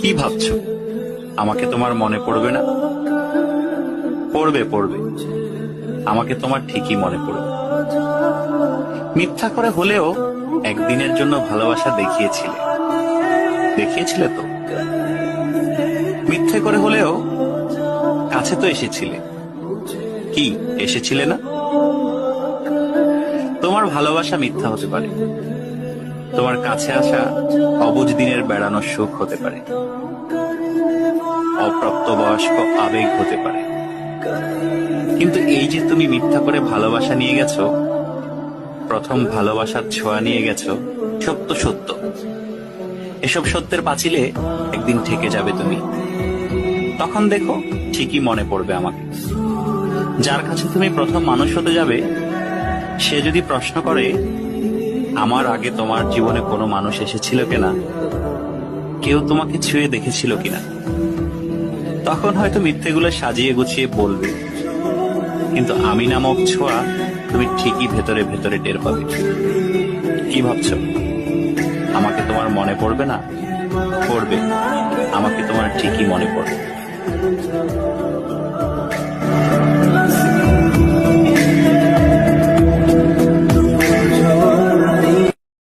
কি ভাবছো? আমাকে তোমার মনে পড়বে না? পড়বে পড়বে, আমাকে তোমার ঠিকই মনে পড়বে। মিথ্যা করে হলেও একদিনের জন্য ভালোবাসা দেখিয়েছিলে, দেখিয়েছিলে তো। মিথ্যে করে হলেও কাছে তো এসেছিলে, কি এসেছিলে না? তোমার ভালোবাসা মিথ্যা হতে পারে, তোমার কাছে আসা অবুঝ দিনের বেড়ানোর সুখ হতে পারে, অপ্রাপ্তবয়স্ক আবেগ হতে পারে। কিন্তু এই যে তুমি মিথ্যা করে ভালোবাসা নিয়ে গেছো, প্রথম ভালোবাসার ছোঁয়া নিয়ে গেছো, সত্য সত্য। এসব সত্যের পাঁচিলে একদিন ঠেকে যাবে তুমি। তখন দেখো ঠিকই মনে পড়বে আমাকে। যার কাছে তুমি প্রথম মানুষ হতে যাবে, সে যদি প্রশ্ন করে আমার আগে তোমার জীবনে কোনো মানুষ এসেছিল কিনা, কেউ তোমাকে ছুঁয়ে দেখেছিল কিনা, তখন হয়তো মিথ্যেগুলো সাজিয়ে গুছিয়ে বলবে, কিন্তু আমি নামক ছোঁয়া তুমি ঠিকই ভেতরে ভেতরে টের পাবে। কি ভাবছো? আমাকে তোমার মনে পড়বে না? পড়বে, আমাকে তোমার ঠিকই মনে পড়বে।